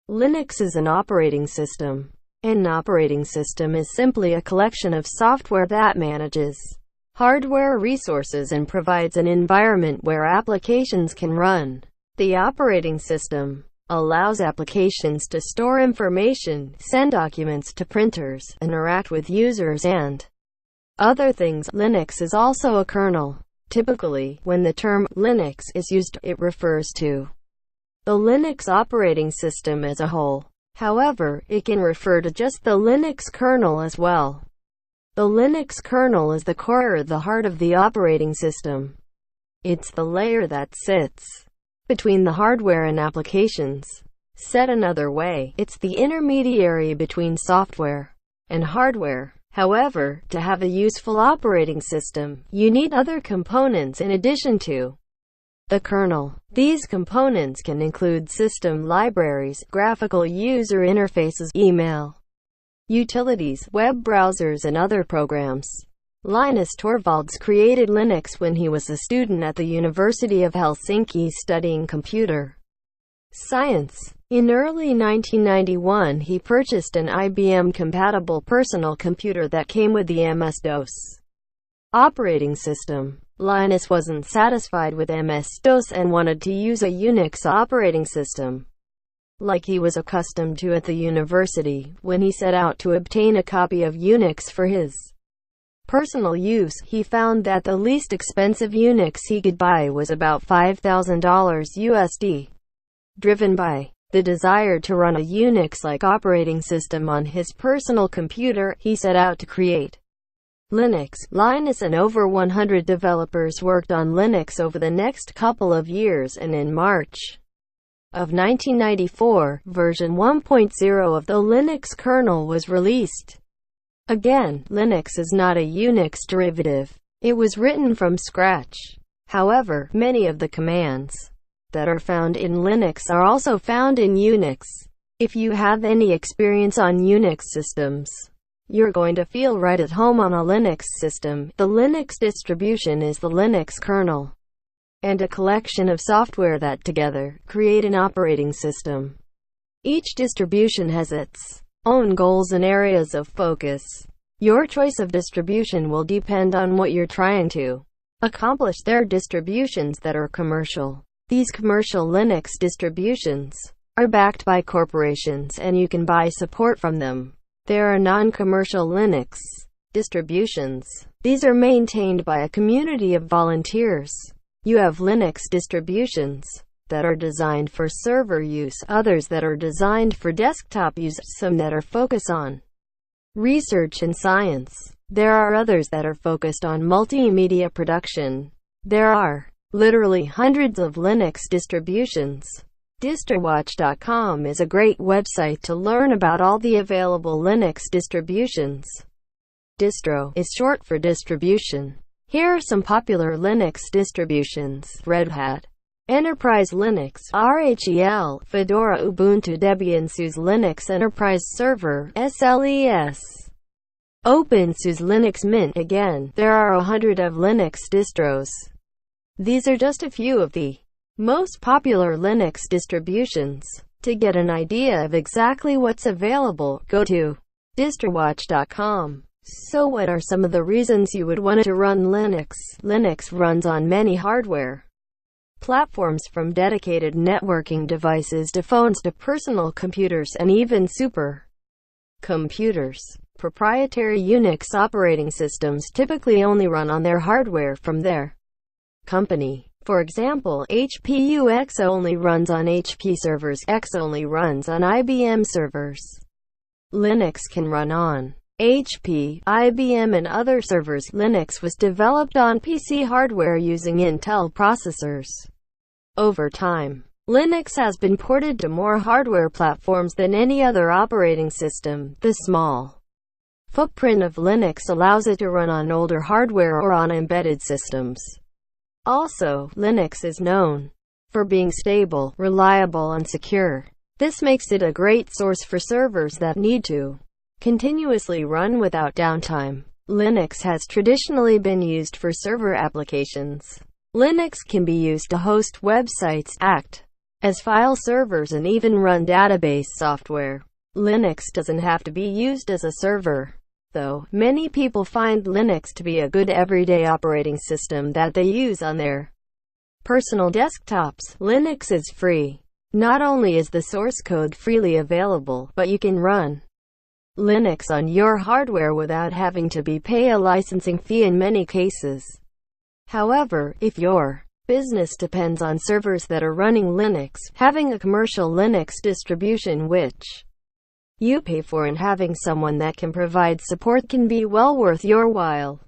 Linux is an operating system. An operating system is simply a collection of software that manages hardware resources and provides an environment where applications can run. The operating system allows applications to store information, send documents to printers, interact with users, and other things. Linux is also a kernel. Typically, when the term Linux is used, it refers to the Linux operating system as a whole. However, it can refer to just the Linux kernel as well. The Linux kernel is the core or the heart of the operating system. It's the layer that sits between the hardware and applications. Said another way, it's the intermediary between software and hardware. However, to have a useful operating system, you need other components in addition to the kernel. These components can include system libraries, graphical user interfaces, email, utilities, web browsers, and other programs. Linus Torvalds created Linux when he was a student at the University of Helsinki studying computer science. In early 1991, he purchased an IBM-compatible personal computer that came with the MS-DOS operating system. Linus wasn't satisfied with MS-DOS and wanted to use a Unix operating system, like he was accustomed to at the university. When he set out to obtain a copy of Unix for his personal use, he found that the least expensive Unix he could buy was about $5,000 USD. Driven by the desire to run a Unix-like operating system on his personal computer, he set out to create Linux. Linus and over 100 developers worked on Linux over the next couple of years, and in March of 1994, version 1.0 of the Linux kernel was released. Again, Linux is not a Unix derivative. It was written from scratch. However, many of the commands that are found in Linux are also found in Unix. If you have any experience on Unix systems, you're going to feel right at home on a Linux system. The Linux distribution is the Linux kernel and a collection of software that together create an operating system. Each distribution has its own goals and areas of focus. Your choice of distribution will depend on what you're trying to accomplish. There are distributions that are commercial. These commercial Linux distributions are backed by corporations and you can buy support from them. There are non-commercial Linux distributions. These are maintained by a community of volunteers. You have Linux distributions that are designed for server use, others that are designed for desktop use, some that are focused on research and science. There are others that are focused on multimedia production. There are literally hundreds of Linux distributions. DistroWatch.com is a great website to learn about all the available Linux distributions. Distro is short for distribution. Here are some popular Linux distributions: Red Hat, Enterprise Linux, RHEL, Fedora, Ubuntu, Debian, SUSE Linux Enterprise Server, SLES, OpenSUSE Linux Mint. Again, there are 100 of Linux distros. These are just a few of the most popular Linux distributions. To get an idea of exactly what's available, go to DistroWatch.com. So what are some of the reasons you would want to run Linux? Linux runs on many hardware platforms, from dedicated networking devices to phones to personal computers and even super computers. Proprietary Unix operating systems typically only run on their hardware from their company. For example, HP UX only runs on HP servers, X only runs on IBM servers. Linux can run on HP, IBM, and other servers. Linux was developed on PC hardware using Intel processors. Over time, Linux has been ported to more hardware platforms than any other operating system. The small footprint of Linux allows it to run on older hardware or on embedded systems. Also, Linux is known for being stable, reliable, and secure. This makes it a great source for servers that need to continuously run without downtime. Linux has traditionally been used for server applications. Linux can be used to host websites, act as file servers and even run database software. Linux doesn't have to be used as a server, though. Many people find Linux to be a good everyday operating system that they use on their personal desktops. Linux is free. Not only is the source code freely available, but you can run Linux on your hardware without having to pay a licensing fee in many cases. However, if your business depends on servers that are running Linux, having a commercial Linux distribution which you pay for and having someone that can provide support can be well worth your while.